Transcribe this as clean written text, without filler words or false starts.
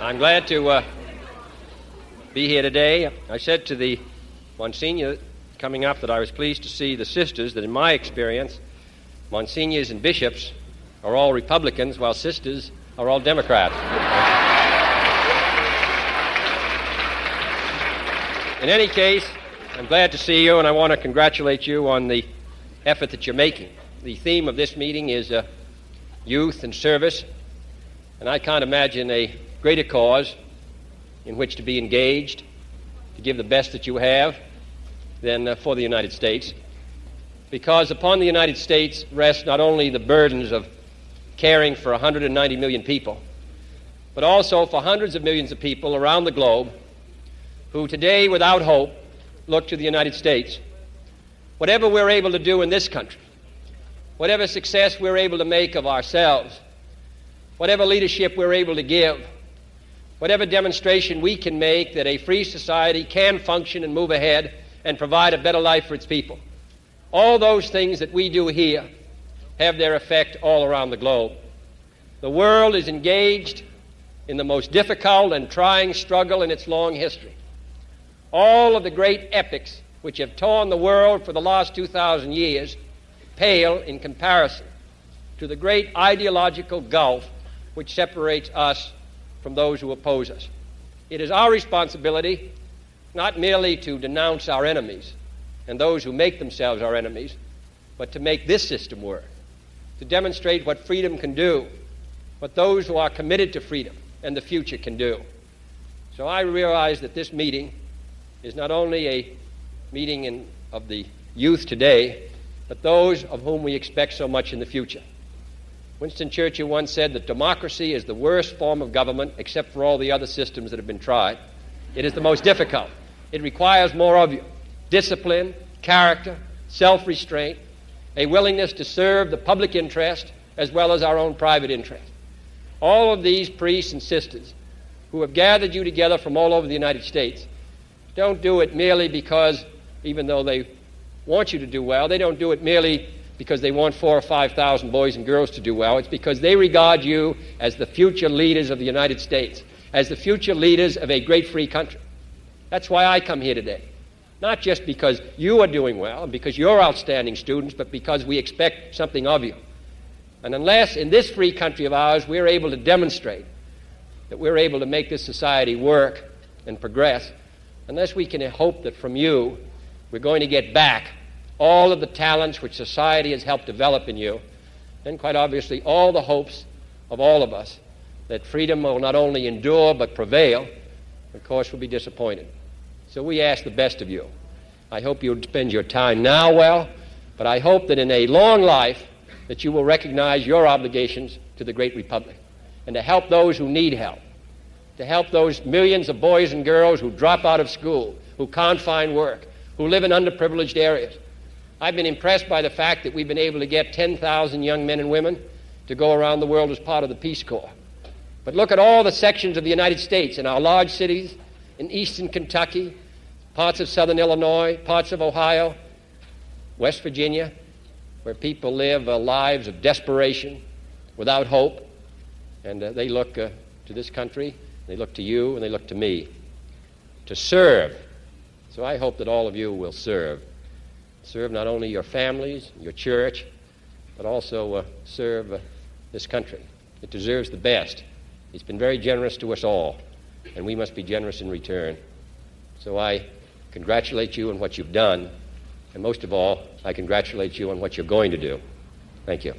I'm glad to be here today. I said to the Monsignor coming up that I was pleased to see the sisters, that in my experience, Monsignors and bishops are all Republicans, while sisters are all Democrats. In any case, I'm glad to see you, and I want to congratulate you on the effort that you're making. The theme of this meeting is youth and service, and I can't imagine a greater cause in which to be engaged, to give the best that you have, than for the United States. Because upon the United States rest not only the burdens of caring for 190 million people, but also for hundreds of millions of people around the globe who today, without hope, look to the United States. Whatever we're able to do in this country, whatever success we're able to make of ourselves, whatever leadership we're able to give, whatever demonstration we can make that a free society can function and move ahead and provide a better life for its people, all those things that we do here have their effect all around the globe. The world is engaged in the most difficult and trying struggle in its long history. All of the great epics which have torn the world for the last 2,000 years pale in comparison to the great ideological gulf which separates us from those who oppose us. It is our responsibility not merely to denounce our enemies and those who make themselves our enemies, but to make this system work, to demonstrate what freedom can do, what those who are committed to freedom and the future can do. So I realize that this meeting is not only a meeting of the youth today, but those of whom we expect so much in the future. Winston Churchill once said that democracy is the worst form of government except for all the other systems that have been tried. It is the most difficult. It requires more of you: discipline, character, self-restraint, a willingness to serve the public interest as well as our own private interest. All of these priests and sisters who have gathered you together from all over the United States don't do it merely because, even though they want you to do well, they don't do it merely because they want 4,000 or 5,000 boys and girls to do well. It's because they regard you as the future leaders of the United States, as the future leaders of a great free country. That's why I come here today. Not just because you are doing well and because you're outstanding students, but because we expect something of you. And unless in this free country of ours we're able to demonstrate that we're able to make this society work and progress, unless we can hope that from you we're going to get back all of the talents which society has helped develop in you, then quite obviously all the hopes of all of us that freedom will not only endure but prevail, of course, will be disappointed. So we ask the best of you. I hope you'll spend your time now well, but I hope that in a long life that you will recognize your obligations to the great republic and to help those who need help, to help those millions of boys and girls who drop out of school, who can't find work, who live in underprivileged areas. I've been impressed by the fact that we've been able to get 10,000 young men and women to go around the world as part of the Peace Corps. But look at all the sections of the United States, in our large cities, in eastern Kentucky, parts of southern Illinois, parts of Ohio, West Virginia, where people live lives of desperation, without hope, and they look to this country, they look to you, and they look to me to serve. So I hope that all of you will serve. Serve not only your families, your church, but also serve this country. It deserves the best. It's been very generous to us all, and we must be generous in return. So I congratulate you on what you've done, and most of all, I congratulate you on what you're going to do. Thank you.